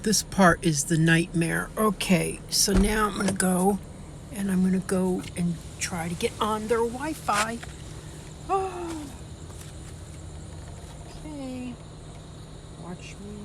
This part is the nightmare. Okay, so now I'm gonna go and try to get on their Wi-Fi. Oh, okay. Watch me.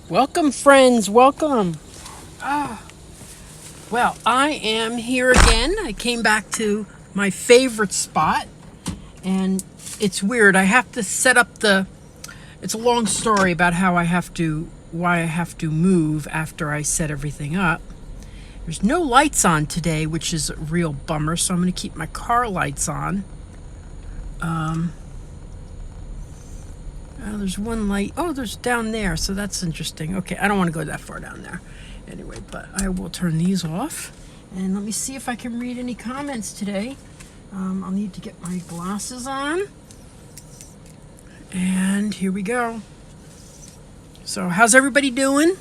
Welcome, friends. Welcome. Well, I am here again. I came back to my favorite spot, and it's weird. I have to set up the. It's a long story about why I have to move after I set everything up. There's no lights on today, which is a real bummer, so I'm going to keep my car lights on. There's one light. Oh, there's down there, so that's interesting. Okay, I don't want to go that far down there. Anyway, but I will turn these off. And let me see if I can read any comments today. I'll need to get my glasses on. And here we go. So, how's everybody doing?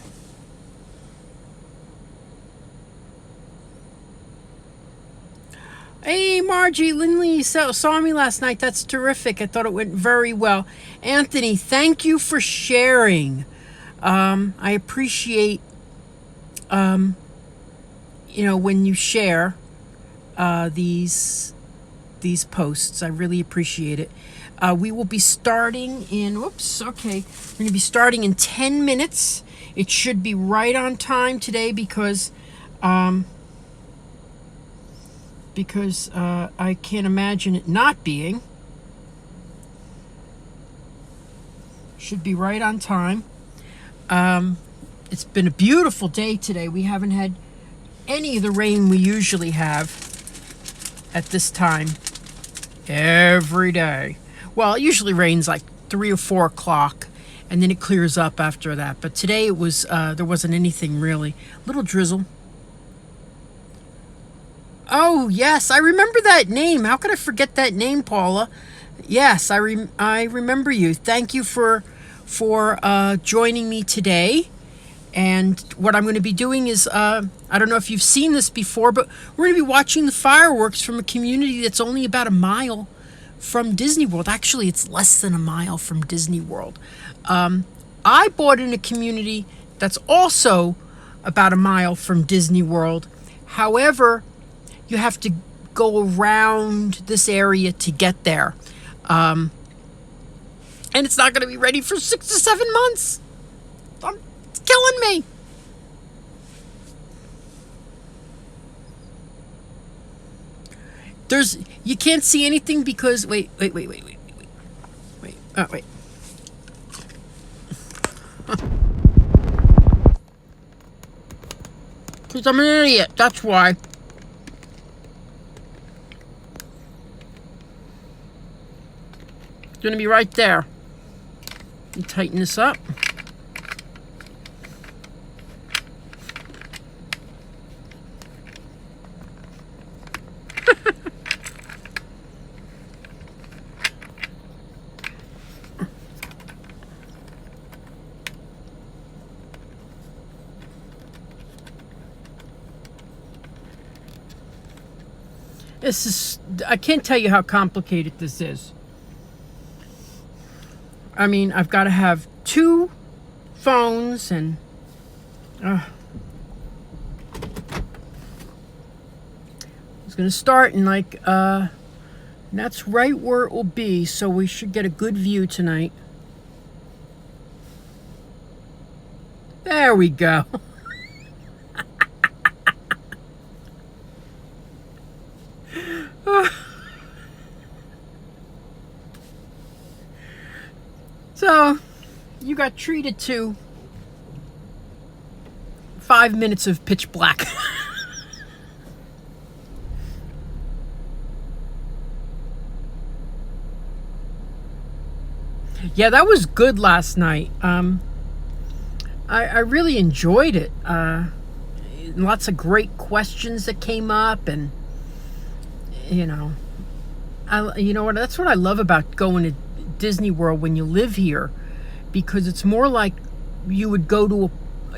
Hey, Margie, Lindley saw me last night. That's terrific. I thought it went very well. Anthony, thank you for sharing. I appreciate, when you share these posts. I really appreciate it. We will be starting in, we're going to be starting in 10 minutes. It should be right on time today because I can't imagine it not being. Should be right on time. It's been a beautiful day today. We haven't had any of the rain we usually have at this time every day. Well, it usually rains like 3 or 4 o'clock, and then it clears up after that. But today it was there wasn't anything really. Little drizzle. Oh, yes, I remember that name. How could I forget that name, Paula? Yes, I remember you. Thank you for joining me today. And what I'm going to be doing is, I don't know if you've seen this before, but we're going to be watching the fireworks from a community that's only about a mile from Disney World. Actually, it's less than a mile from Disney World. I bought in a community that's also about a mile from Disney World. However, you have to go around this area to get there. And it's not going to be ready for 6 to 7 months. It's killing me. You can't see anything because, wait. Oh, wait. Because I'm an idiot, that's why. Going to be right there. You tighten this up. This is, I can't tell you how complicated this is. I mean, I've got to have two phones and it's going to start in like, that's right where it will be, so we should get a good view tonight. There we go. So, you got treated to 5 minutes of pitch black. Yeah, that was good last night. I really enjoyed it. Lots of great questions that came up, and you know, you know what? That's what I love about going to Disney World when you live here, because it's more like you would go to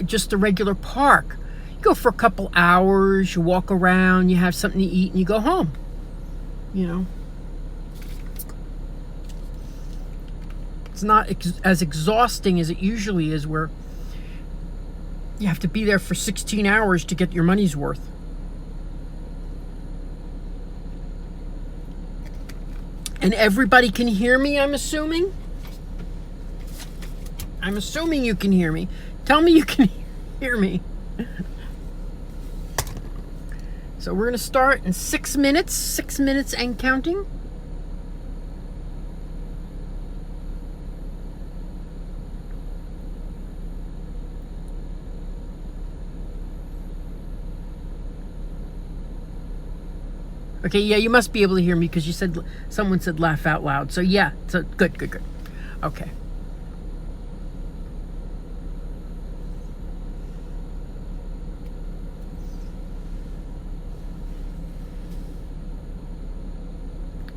just a regular park. You go for a couple hours, you walk around, you have something to eat, and you go home. You know, it's not as exhausting as it usually is, where you have to be there for 16 hours to get your money's worth. And everybody can hear me, I'm assuming? I'm assuming you can hear me. Tell me you can hear me. So we're going to start in 6 minutes. 6 minutes and counting. Okay, yeah, you must be able to hear me because you said, someone said laugh out loud. So yeah, so good. Okay.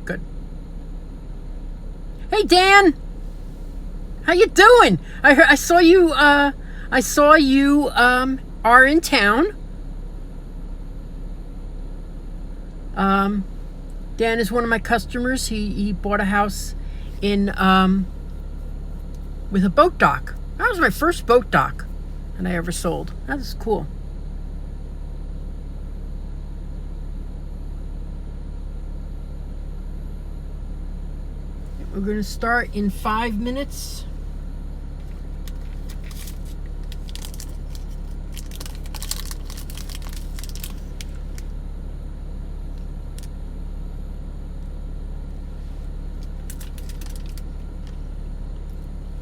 Good. Hey Dan, how you doing? I saw you. I saw you are in town. Dan is one of my customers. He bought a house in with a boat dock. That was my first boat dock that I ever sold. That was cool. We're going to start in 5 minutes.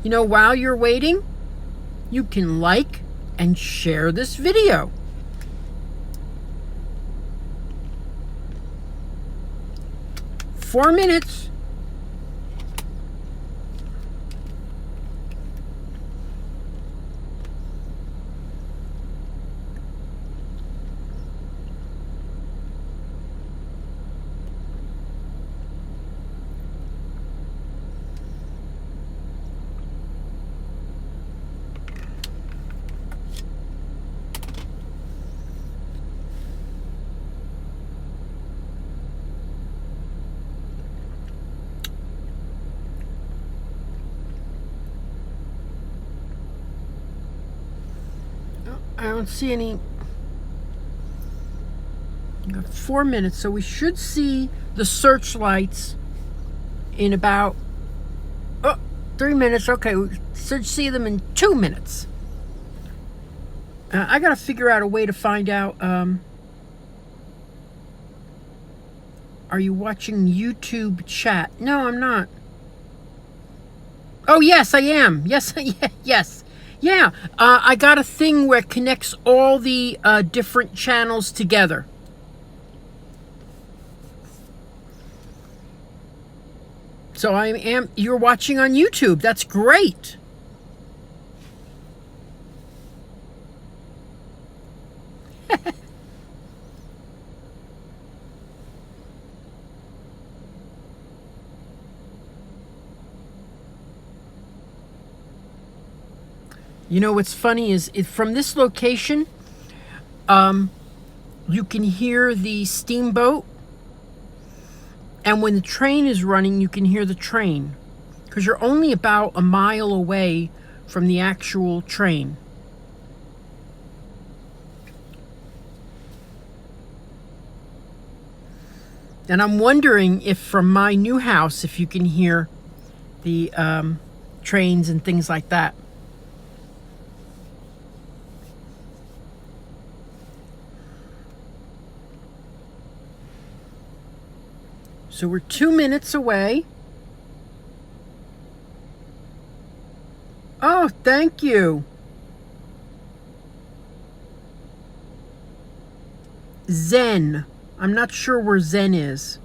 You know, while you're waiting, you can like and share this video. Four minutes. I don't see any. We got 4 minutes, so we should see the searchlights in about 3 minutes. Okay, we should see them in 2 minutes. I gotta figure out a way to find out. Are you watching YouTube chat? No, I'm not. Oh yes, I am. Yes, yes. Yeah, I got a thing where it connects all the different channels together. So you're watching on YouTube. That's great. You know what's funny is from this location, you can hear the steamboat And when the train is running, you can hear the train, because you're only about a mile away from the actual train. And I'm wondering if from my new house, if you can hear the trains and things like that. So we're 2 minutes away. Oh, thank you. Zen. I'm not sure where Zen is.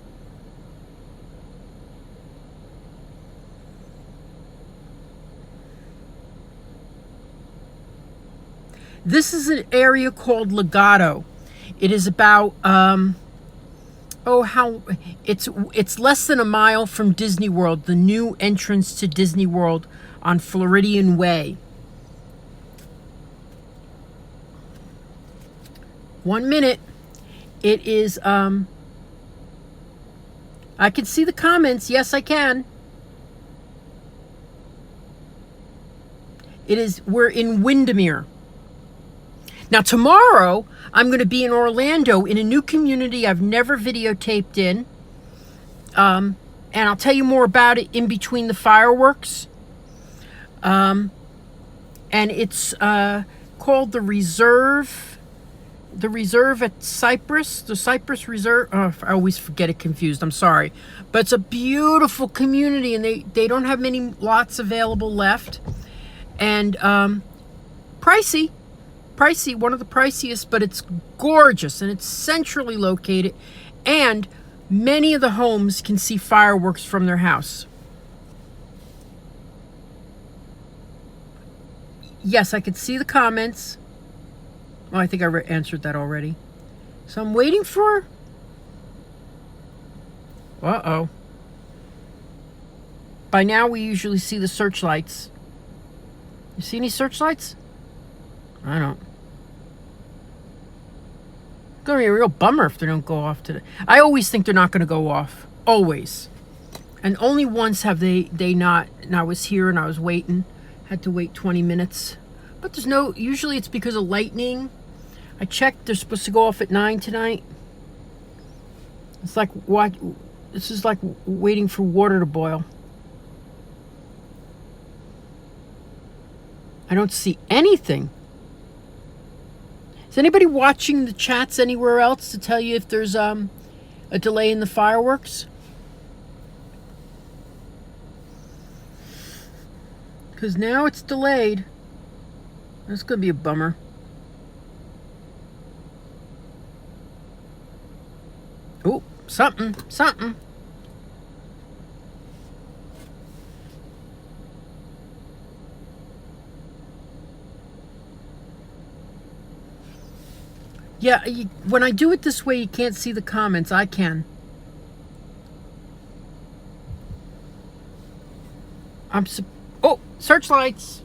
This is an area called Legato. It is about it's less than a mile from Disney World, the new entrance to Disney World on Floridian Way. 1 minute. It is I can see the comments. Yes, I can. We're in Windermere. Now tomorrow I'm going to be in Orlando in a new community I've never videotaped in. And I'll tell you more about it in between the fireworks. And it's called the Reserve. The Reserve at Cypress, the Cypress Reserve. Oh, I always get it confused. I'm sorry. But it's a beautiful community, and they don't have many lots available left. And pricey, one of the priciest, but it's gorgeous, and it's centrally located. And many of the homes can see fireworks from their house. Yes, I can see the comments. Oh, I think I answered that already. So I'm waiting for... Uh-oh. By now we usually see the searchlights. You see any searchlights? I don't. It's going to be a real bummer if they don't go off today. I always think they're not going to go off. Always. And only once have they not. And I was here and I was waiting. Had to wait 20 minutes. But there's no... Usually it's because of lightning. I checked. They're supposed to go off at 9 tonight. It's like what? This is like waiting for water to boil. I don't see anything. Is anybody watching the chats anywhere else to tell you if there's a delay in the fireworks? Because now it's delayed. That's going to be a bummer. Oh, something. Yeah, when I do it this way, you can't see the comments. I can. Oh, searchlights.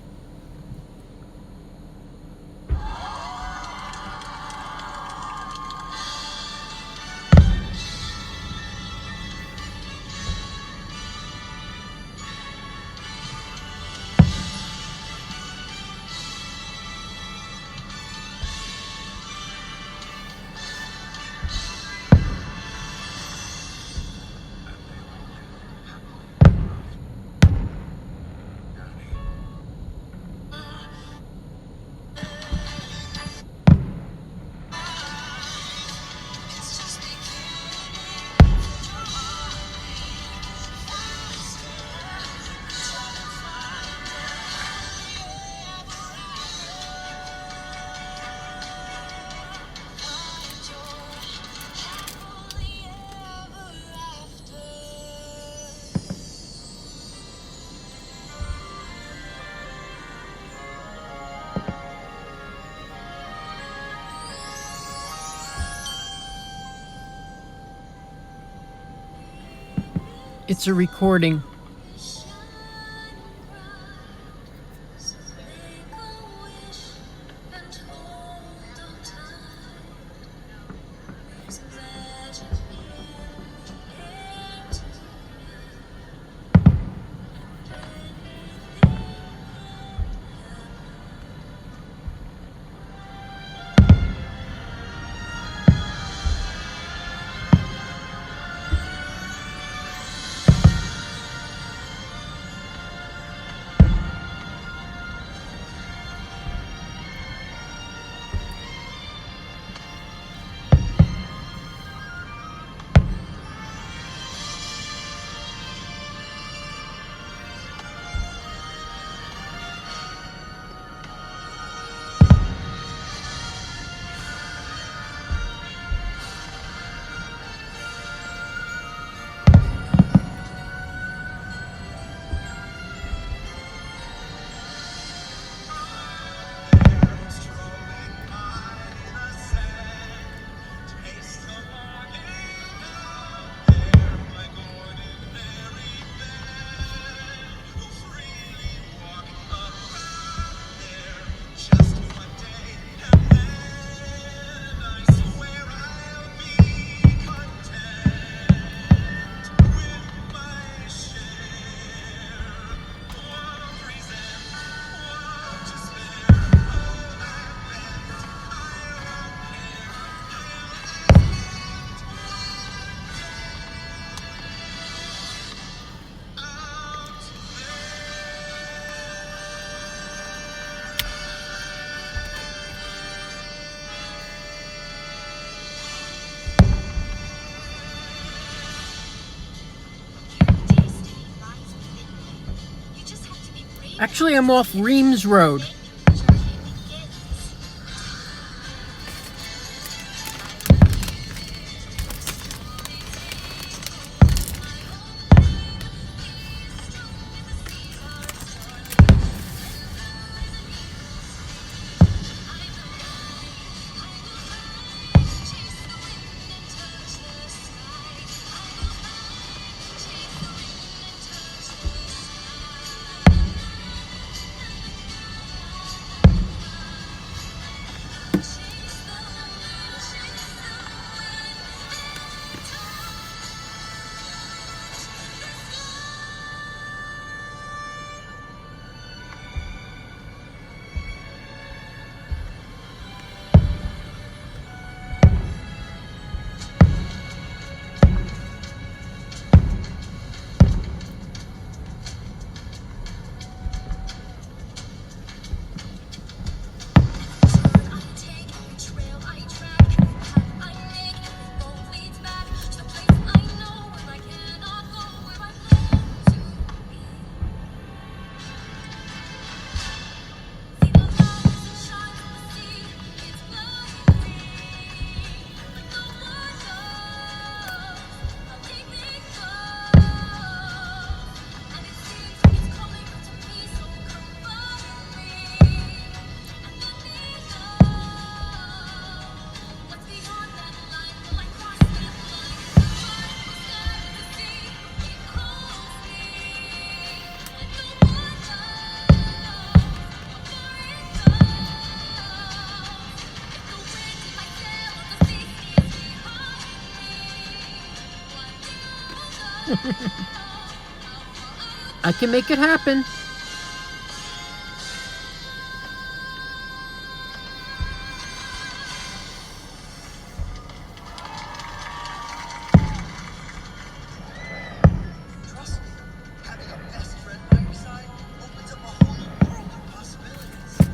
It's a recording. Actually, I'm off Reams Road. I can make it happen. Trust me, having a best friend by your side opens up a whole new world of possibilities.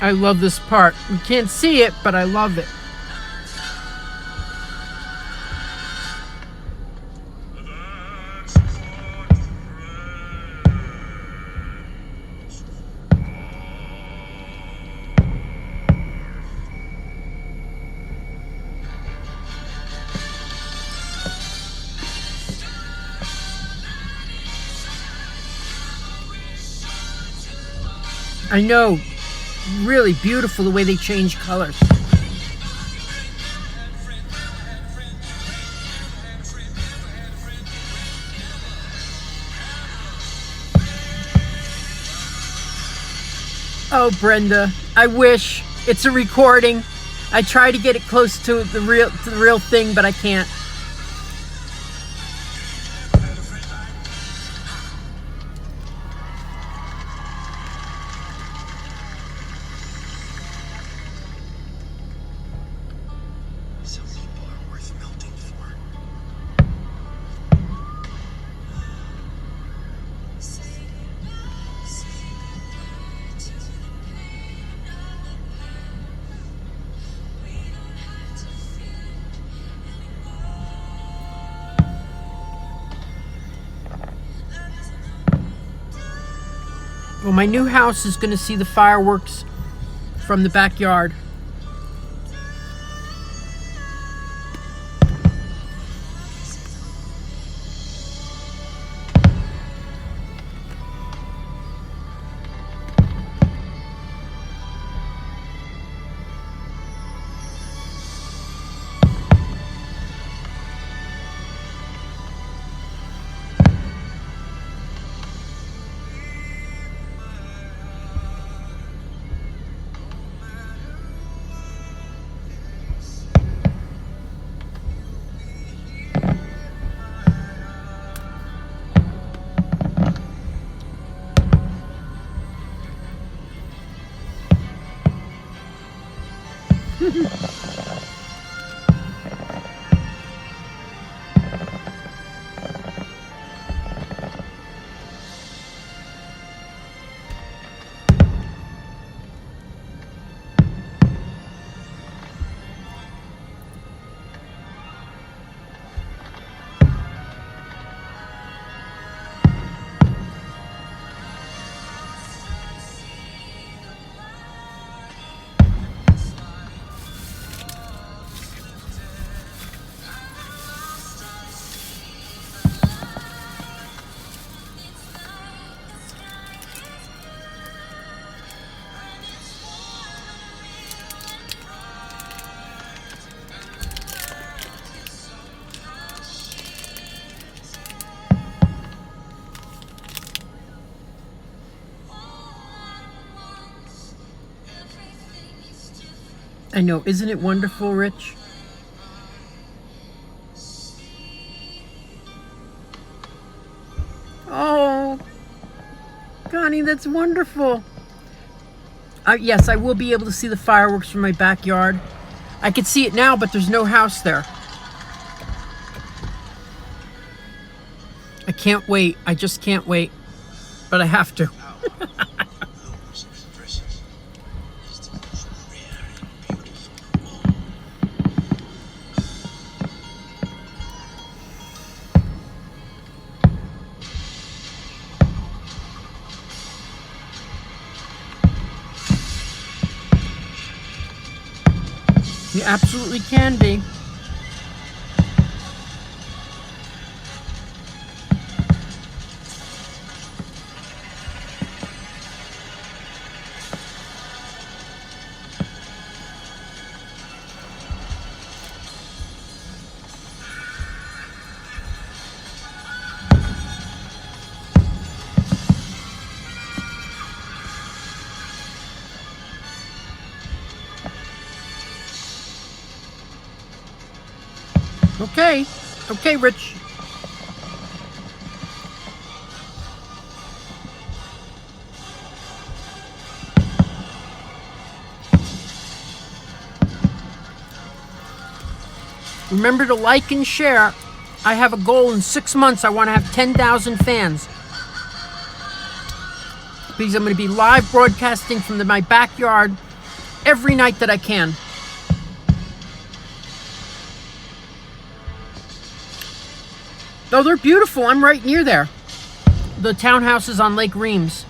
I love this part. You can't see it, but I love it. I know, really beautiful the way they change colors. Oh, Brenda, I wish. It's a recording. I try to get it close to the real thing, but I can't. Some people are worth melting Well, my new house is going to see the fireworks from the backyard. I know, isn't it wonderful, Rich? Oh, Connie, that's wonderful. Yes, I will be able to see the fireworks from my backyard. I can see it now, but there's no house there. I can't wait. I just can't wait. But I have to. Looks expresses is the most rare and beautiful of all. You absolutely can be. Okay. Okay, Rich. Remember to like and share. I have a goal in 6 months. I want to have 10,000 fans. Because I'm going to be live broadcasting from my backyard every night that I can. Oh, they're beautiful. I'm right near there. The townhouse is on Lake Reams.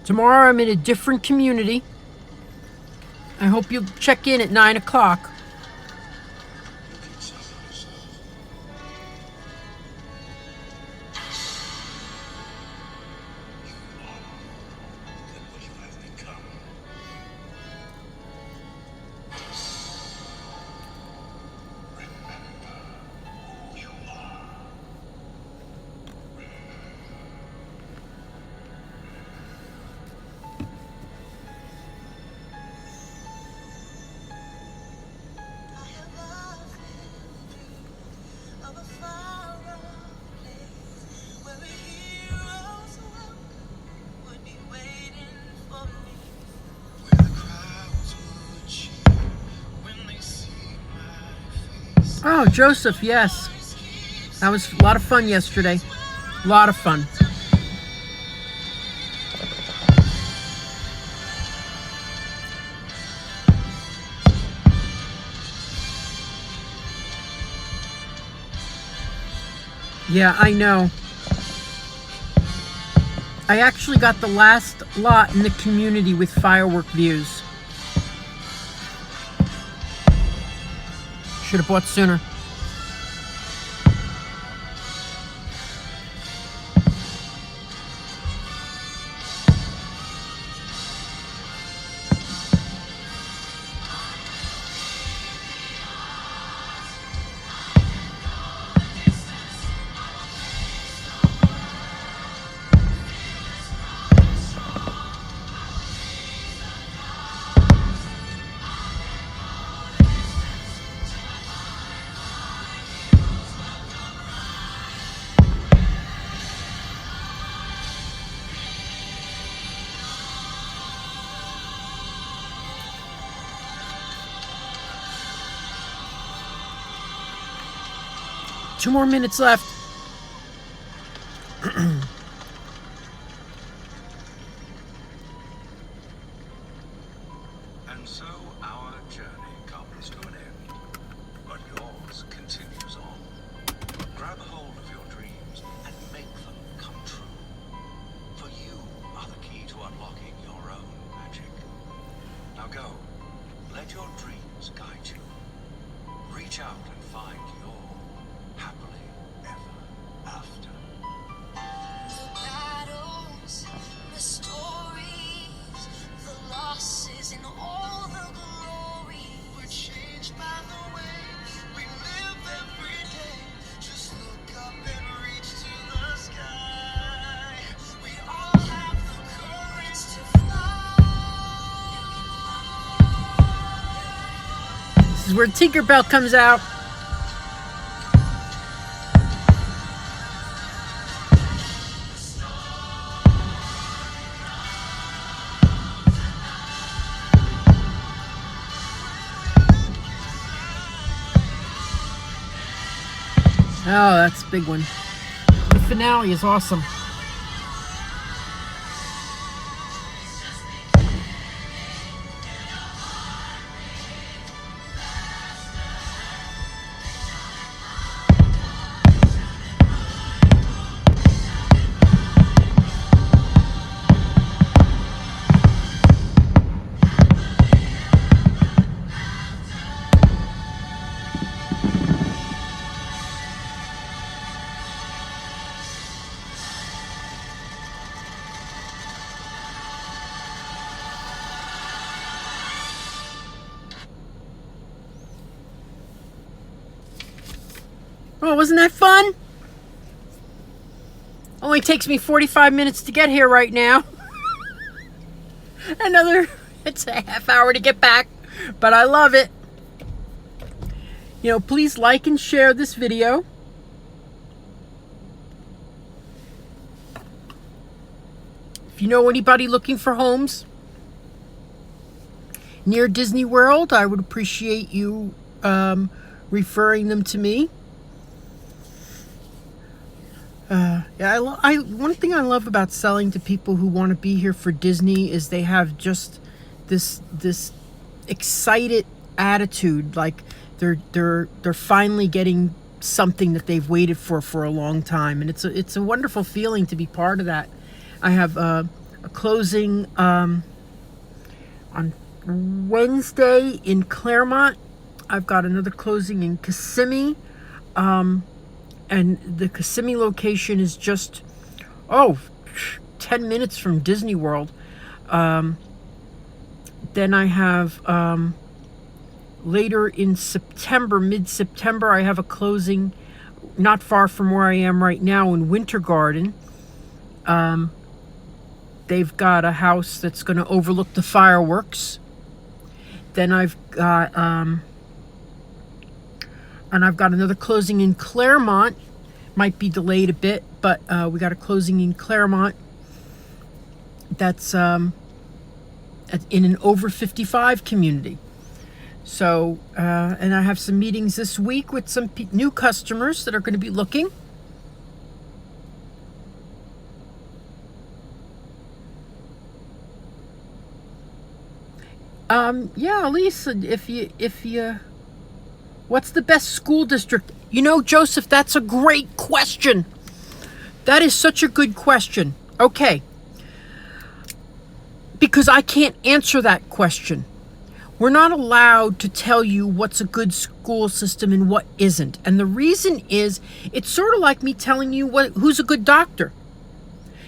Tomorrow I'm in a different community. I hope you'll check in at 9 o'clock. Oh, Joseph, yes. That was a lot of fun yesterday. A lot of fun. Yeah, I know. I actually got the last lot in the community with firework views. Should have bought sooner. Two more minutes left. And so our journey comes to an end, but yours continues on. Grab hold of your dreams and make them come true. For you are the key to unlocking your own magic. Now go, let your dreams guide you. Reach out and find your happily ever after. The battles, the stories, the losses, and all the glory. We're changed by the way we live every day. Just look up and reach to the sky. We all have the courage to fly. This is where Tinkerbell comes out. Oh, that's a big one. The finale is awesome. Oh, wasn't that fun? Only takes me 45 minutes to get here right now. It's a half hour to get back, but I love it. You know, please like and share this video. If you know anybody looking for homes near Disney World, I would appreciate you referring them to me. One thing I love about selling to people who want to be here for Disney is they have just this excited attitude, like they're finally getting something that they've waited for a long time, and it's a wonderful feeling to be part of that. I have a closing on Wednesday in Claremont. I've got another closing in Kissimmee. And the Kissimmee location is just, 10 minutes from Disney World. Then I have, later in September, mid-September, I have a closing not far from where I am right now in Winter Garden. They've got a house that's going to overlook the fireworks. Then I've got, and I've got another closing in Claremont. Might be delayed a bit, but we got a closing in Claremont that's in an over 55 community. So, and I have some meetings this week with some new customers that are going to be looking. Yeah, Lisa, if you, what's the best school district? You know, Joseph, that's a great question. That is such a good question. Okay. Because I can't answer that question. We're not allowed to tell you what's a good school system and what isn't. And the reason is, it's sort of like me telling you who's a good doctor.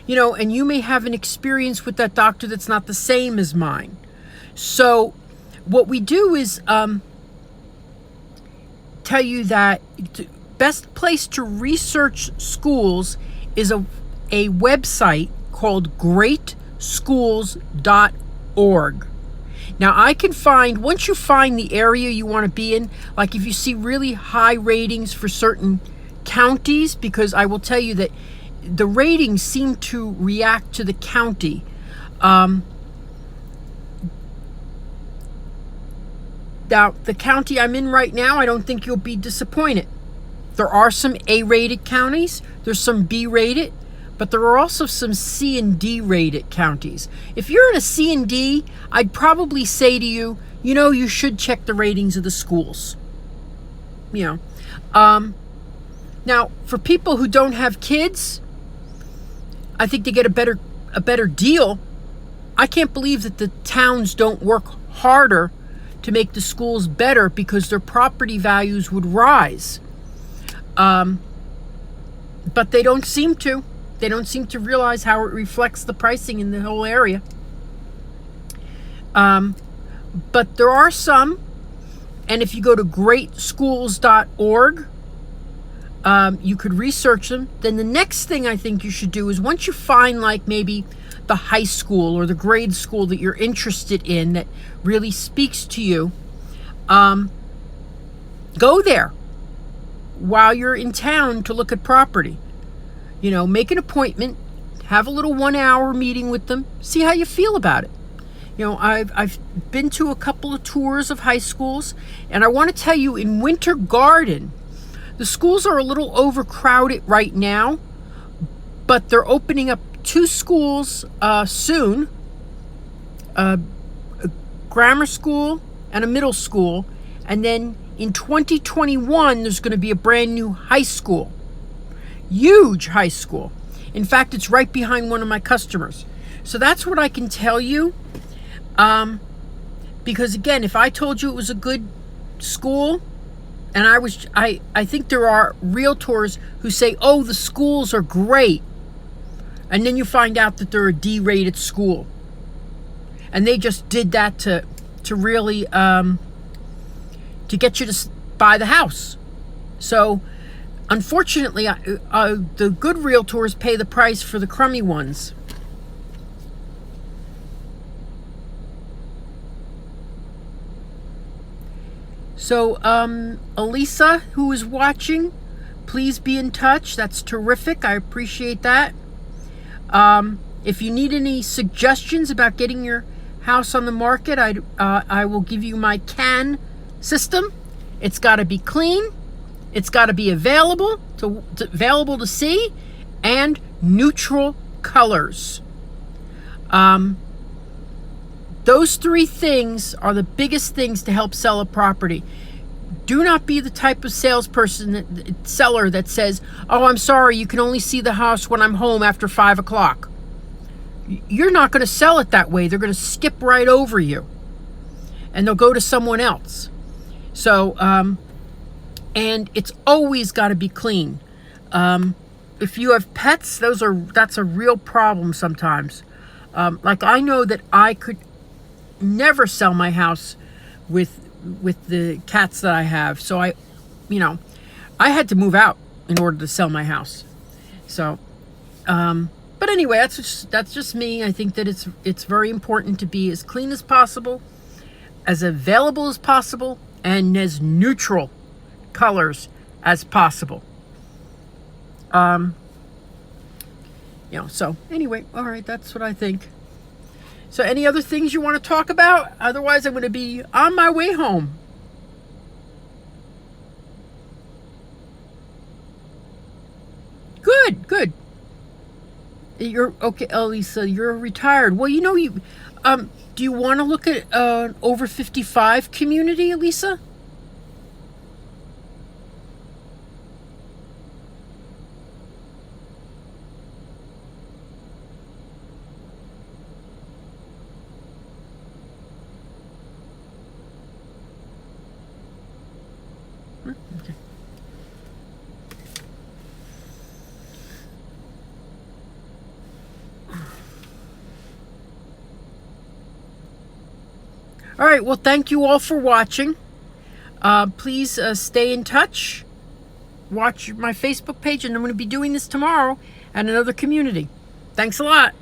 You know, and you may have an experience with that doctor that's not the same as mine. So what we do is tell you that the best place to research schools is a website called greatschools.org. Now, I can find, once you find the area you want to be in, like if you see really high ratings for certain counties, because I will tell you that the ratings seem to react to the county. Now, the county I'm in right now, I don't think you'll be disappointed. There are some A-rated counties. There's some B-rated. But there are also some C and D rated counties. If you're in a C and D, I'd probably say to you, you know, you should check the ratings of the schools. You know. Now, for people who don't have kids, I think they get a better deal. I can't believe that the towns don't work harder to make the schools better because their property values would rise. But they don't seem to. They don't seem to realize how it reflects the pricing in the whole area. But there are some, and if you go to greatschools.org, you could research them. Then the next thing I think you should do is, once you find like maybe the high school or the grade school that you're interested in that really speaks to you, go there while you're in town to look at property. You know, make an appointment, have a little 1-hour meeting with them, see how you feel about it. You know, I've been to a couple of tours of high schools, and I want to tell you, in Winter Garden, the schools are a little overcrowded right now, but they're opening up 2 schools soon, a grammar school and a middle school, and then in 2021, there's going to be a brand new high school. Huge high school. In fact, it's right behind one of my customers. So that's what I can tell you. Because again, if I told you it was a good school, and I think there are realtors who say, oh, the schools are great. And then you find out that they're a D-rated school. And they just did that to really, to get you to buy the house. So, unfortunately, the good realtors pay the price for the crummy ones. So, Elisa, who is watching, please be in touch. That's terrific. I appreciate that. If you need any suggestions about getting your house on the market, I will give you my CAN system. It's got to be clean. It's got to be available to see, and neutral colors. Those 3 things are the biggest things to help sell a property. Do not be the type of seller that says, oh, I'm sorry, you can only see the house when I'm home after 5 o'clock. You're not going to sell it that way. They're going to skip right over you, and they'll go to someone else. So, and it's always got to be clean. If you have pets, that's a real problem sometimes. Like, I know that I could never sell my house with the cats that I have. So I had to move out in order to sell my house. So, but anyway, that's just me. I think that it's very important to be as clean as possible, as available as possible, and as neutral colors as possible. So anyway, all right, that's what I think. So any other things you want to talk about? Otherwise, I'm going to be on my way home. good, good. You're okay, Elisa. You're retired. Well, do you want to look at an over 55 community, Elisa? Okay. All right. Well, thank you all for watching. Please stay in touch. Watch my Facebook page, and I'm going to be doing this tomorrow at another community. Thanks a lot.